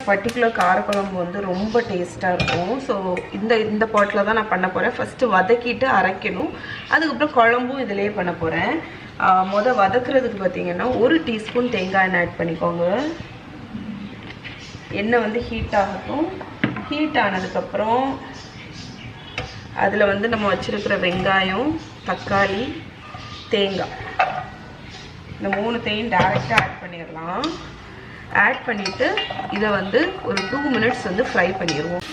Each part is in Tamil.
பர்டிகுலர் காரக்குழம்பு வந்து ரொம்ப டேஸ்ட்டாக இருக்கும். ஸோ இந்த பாட்டில் தான் நான் பண்ண போகிறேன். ஃபஸ்ட்டு வதக்கிட்டு அரைக்கணும், அதுக்கப்புறம் குழம்பும் இதிலே பண்ண போகிறேன். வதக்குறதுக்கு பார்த்தீங்கன்னா 1 டீஸ்பூன் தேங்காய் எண்ணெய் ஆட் பண்ணிக்கோங்க. எண்ணெய் வந்து ஹீட் ஆகட்டும். ஹீட் ஆனதுக்கப்புறம் அதில் வந்து நம்ம வச்சுருக்கிற வெங்காயம், தக்காளி, தேங்காய், இந்த 3த்தையும் டைரெக்டாக ஆட் பண்ணிடலாம். ஆட் பண்ணிவிட்டு இதை வந்து ஒரு 2 மினிட்ஸ் வந்து ஃப்ரை பண்ணிடுவோம்.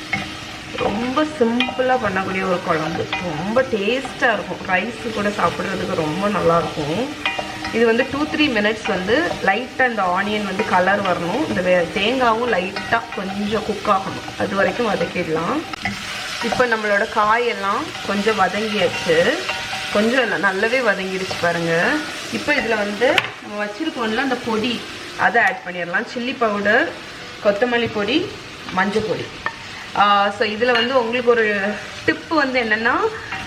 ரொம்ப சிம்பிளாக பண்ணக்கூடிய ஒரு குழம்பு, ரொம்ப டேஸ்ட்டாக இருக்கும். ரைஸு கூட சாப்பிட்றதுக்கு ரொம்ப நல்லாயிருக்கும். இது வந்து 2-3 மினிட்ஸ் வந்து லைட்டாக இந்த ஆனியன் வந்து கலர் வரணும். இந்த தேங்காயும் லைட்டாக கொஞ்சம் குக் ஆகணும், அது வரைக்கும் வதக்கிடலாம். இப்போ நம்மளோட காயெல்லாம் கொஞ்சம் வதங்கியாச்சு. கொஞ்சம் இல்லை, நல்லாவே வதங்கிடுச்சு பாருங்கள். இப்போ இதில் வந்து நம்ம வச்சுருக்கோம்ல அந்த பொடி, அதை ஆட் பண்ணிடலாம். சில்லி பவுடர், கொத்தமல்லி பொடி, மஞ்சள் பொடி. ஸோ இதில் வந்து உங்களுக்கு ஒரு டிப்பு வந்து என்னென்னா,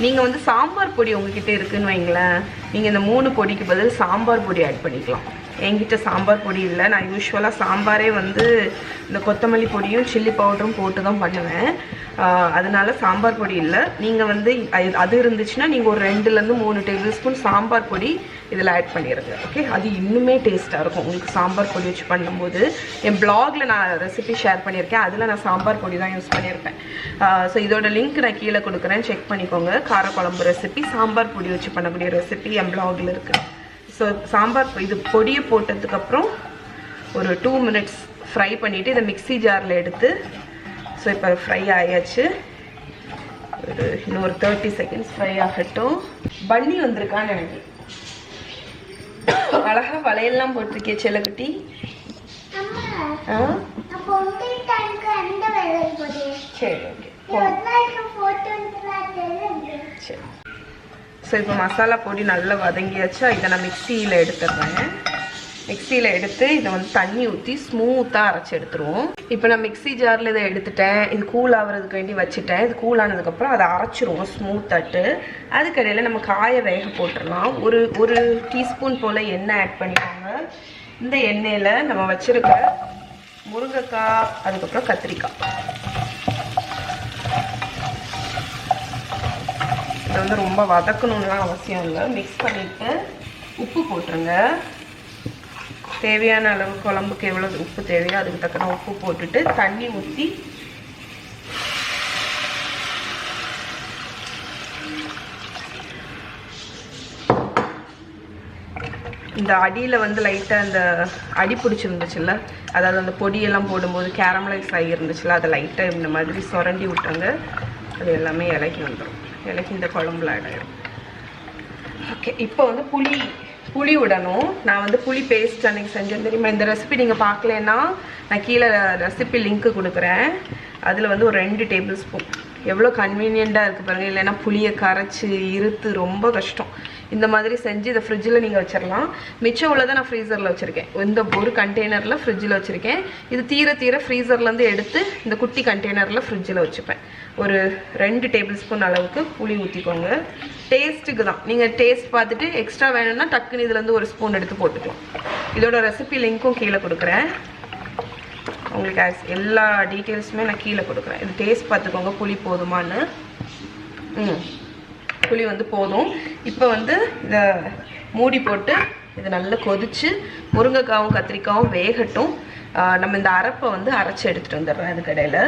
நீங்கள் வந்து சாம்பார் பொடி உங்ககிட்ட இருக்குதுன்னு வைங்களேன், நீங்கள் இந்த 3 பொடிக்கு பதில் சாம்பார் பொடி ஆட் பண்ணிக்கலாம். என்கிட்ட சாம்பார் பொடி இல்லை. நான் யூஸ்வலாக சாம்பாரே வந்து இந்த கொத்தமல்லி பொடியும் சில்லி பவுடரும் போட்டு தான் பண்ணுவேன். அதனால சாம்பார் பொடி இல்லை. நீங்கள் வந்து அது இருந்துச்சுன்னா நீங்கள் ஒரு 2-3 டேபிள் ஸ்பூன் சாம்பார் பொடி இதில் ஆட் பண்ணிடுங்க. ஓகே, அது இன்னுமே டேஸ்ட்டாக இருக்கும் உங்களுக்கு சாம்பார் பொடி வச்சு பண்ணும்போது. என் பிளாகில் நான் ரெசிபி ஷேர் பண்ணியிருக்கேன், அதில் நான் சாம்பார் பொடி தான் யூஸ் பண்ணியிருப்பேன். ஸோ இதோட லிங்க் நான் கீழே கொடுக்குறேன், செக் பண்ணிக்கோங்க. காரக்குழம்பு ரெசிபி, சாம்பார் பொடி வச்சு பண்ணக்கூடிய ரெசிபி என் பிளாகில் இருக்குது. ஸோ சாம்பார் இது பொடியை போட்டதுக்கப்புறம் ஒரு 2 மினிட்ஸ் ஃப்ரை பண்ணிவிட்டு இதை மிக்ஸி ஜாரில் எடுத்து, ஸோ இப்போ ஃப்ரை ஆயாச்சு. இன்னொரு 30 செகண்ட்ஸ் ஃப்ரை ஆகட்டும். பன்னி வந்திருக்கான்னு எனக்கு அழகாக வளையல்லாம் போட்டிருக்கே செல்லக்குட்டி. சரி, ஓகே, சரி. ஸோ இப்போ மசாலா பொடி நல்லா வதங்கியாச்சா, இதை நான் மிக்சியில் எடுத்துடுறேன். மிக்சியில் எடுத்து இதை வந்து தண்ணி ஊற்றி ஸ்மூத்தாக அரைச்சி எடுத்துருவோம். இப்போ நான் மிக்ஸி ஜாரில் இதை எடுத்துட்டேன். இது கூல் ஆகிறதுக்கு வேண்டி வச்சுட்டேன். இது கூல் ஆனதுக்கப்புறம் அதை அரைச்சிருவோம் ஸ்மூத்தாட்டு. அதுக்கடையில் நம்ம காயை வேக போட்டுடலாம். ஒரு டீஸ்பூன் போல் எண்ணெய் ஆட் பண்ணிக்கோங்க. இந்த எண்ணெயில் நம்ம வச்சுருக்க முருங்கைக்காய், அதுக்கப்புறம் கத்திரிக்காய், இதை வந்து ரொம்ப வதக்கணும்லாம் அவசியம் இல்லை. மிக்ஸ் பண்ணிவிட்டு உப்பு போட்டுருங்க. தேவையான அளவு குழம்புக்கு எவ்வளோ உப்பு தேவையோ அதுக்கு தக்கன உப்பு போட்டுட்டு தண்ணி ஊற்றி இந்த அடியில் வந்து லைட்டாக அந்த அடி பிடிச்சிருந்துச்சுல்ல, அதாவது அந்த பொடியெல்லாம் போடும்போது கேரமலைஸ் ஆகி இருந்துச்சுல்ல, அதை லைட்டாக இந்த மாதிரி சுரண்டி விட்டாங்க. அது எல்லாமே இலக்கி வந்துடும். இலக்கி இந்த குழம்புல ஆட் ஆகிடும். ஓகே, இப்போ வந்து புளி விடணும். நான் வந்து புளி பேஸ்ட் அன்றைக்கி செஞ்சேன் தெரியுமா. இந்த ரெசிபி நீங்கள் பார்க்கலன்னா நான் கீழே ரெசிபி லிங்க்கு கொடுக்குறேன். அதில் வந்து ஒரு 2 டேபிள் ஸ்பூன், எவ்வளோ கன்வீனியண்ட்டாக இருக்குது பாருங்கள். இல்லைன்னா புளியை கரைச்சி இருத்து ரொம்ப கஷ்டம். இந்த மாதிரி செஞ்சு இதை ஃப்ரிட்ஜில் நீங்கள் வச்சிடலாம். மிச்சம் உள்ளதை நான் ஃப்ரீசரில் வச்சுருக்கேன். இந்த ஒரு கண்டெய்னரில் ஃப்ரிட்ஜில் வச்சுருக்கேன். இது தீர ஃப்ரீசர்லேருந்து எடுத்து இந்த குட்டி கண்டெய்னரில் ஃப்ரிட்ஜில் வச்சுப்பேன். ஒரு 2 டேபிள் ஸ்பூன் அளவுக்கு புளி ஊற்றிக்கோங்க. டேஸ்ட்டுக்கு தான். நீங்கள் டேஸ்ட் பார்த்துட்டு எக்ஸ்ட்ரா வேணும்னா டக்குன்னு இதுலேருந்து ஒரு ஸ்பூன் எடுத்து போட்டுக்கலாம். இதோட ரெசிபி லிங்க்கும் கீழே கொடுக்குறேன். உங்களுக்கு எல்லா டீட்டெயில்ஸுமே நான் கீழே கொடுக்குறேன். இது டேஸ்ட் பார்த்துக்கோங்க புளி போதுமானு. புளி வந்து போதும். இப்போ வந்து இதை மூடி போட்டு இதை நல்லா கொதித்து முருங்கைக்காவும் கத்திரிக்காவும் வேகட்டும். நம்ம இந்த அரைப்பை வந்து அரைச்சி எடுத்துகிட்டு வந்துடுறேன் அதுக்கு இடையில்.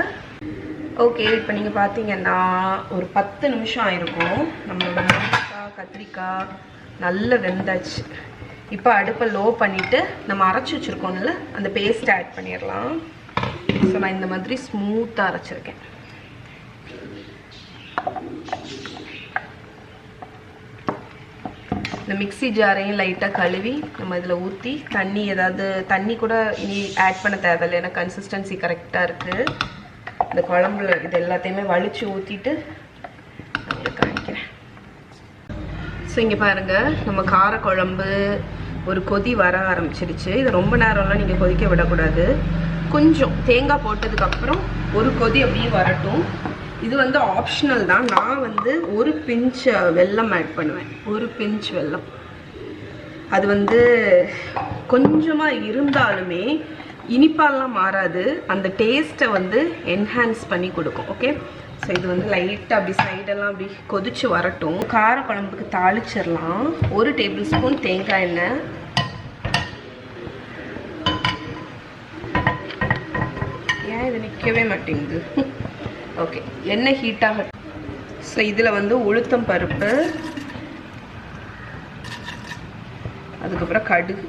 ஓகே, இப்போ நீங்கள் பார்த்தீங்கன்னா ஒரு 10 நிமிஷம் ஆயிருக்கும். நம்மளோட முருங்கைக்காய் கத்திரிக்காய் நல்ல வெந்தாச்சு. இப்போ அடுப்பை லோ பண்ணிவிட்டு நம்ம அரைச்சி வச்சுருக்கோம்ல அந்த பேஸ்ட் ஆட் பண்ணிடலாம். ஸோ நான் இந்த மாதிரி ஸ்மூத்தாக அரைச்சிருக்கேன். இந்த மிக்ஸி ஜாரையும் லைட்டாக கழுவி நம்ம இதில் ஊற்றி தண்ணி கூட இனி ஆட் பண்ண தேவையில்லை. ஏன்னா கன்சிஸ்டன்சி கரெக்டாக இருக்குது. இந்த குழம்புல இது எல்லாத்தையுமே வலிச்சு ஊற்றிட்டு உங்களுக்கு காமிக்கிறேன். ஸோ இங்கே பாருங்கள், நம்ம காரக்குழம்பு ஒரு கொதி வர ஆரம்பிச்சிருச்சு. இது ரொம்ப நேரம்லாம் நீங்கள் கொதிக்க விடக்கூடாது. கொஞ்சம் தேங்காய் போட்டதுக்கப்புறம் ஒரு கொதி அப்படியே வரட்டும். இது வந்து ஆப்ஷனல் தான். நான் வந்து ஒரு பிஞ்ச் வெல்லம் ஆட் பண்ணுவேன். ஒரு பிஞ்ச் வெல்லம். அது வந்து கொஞ்சமாக இருந்தாலுமே இனிப்பாலாம் மாறாது, அந்த டேஸ்ட்டை வந்து என்ஹான்ஸ் பண்ணி கொடுக்கும். ஓகே, ஸோ இது வந்து லைட்டாக அப்படி சைடெல்லாம் அப்படி கொதிச்சு வரட்டும். கார குழம்புக்கு தாளிச்சிடலாம். 1 டேபிள் ஸ்பூன் தேங்காய் எண்ணெய், ஏன் இது நிற்கவே மாட்டேங்குது. ஓகே, எண்ணெய் ஹீட் ஆகட்டும். ஸோ இதில் வந்து உளுத்தம் பருப்பு, அதுக்கப்புறம் கடுகு,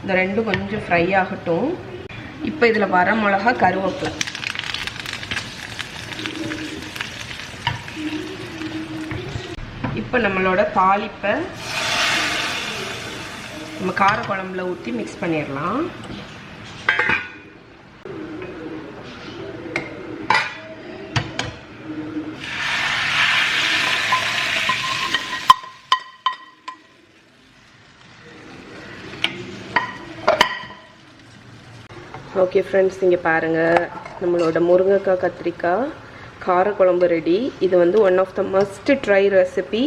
இந்த ரெண்டும் கொஞ்சம் ஃப்ரை ஆகட்டும். இப்போ இதில் வர மிளகா, கருவேப்பிலை, இப்போ நம்மளோட தாளிப்பை நம்ம கார குழம்புல ஊற்றி மிக்ஸ் பண்ணிடலாம். ஓகே ஃப்ரெண்ட்ஸ், இங்கே பாருங்கள், நம்மளோட முருங்கைக்காய் கத்திரிக்காய் காரக்குழம்பு ரெடி. இது வந்து one of the must try recipe.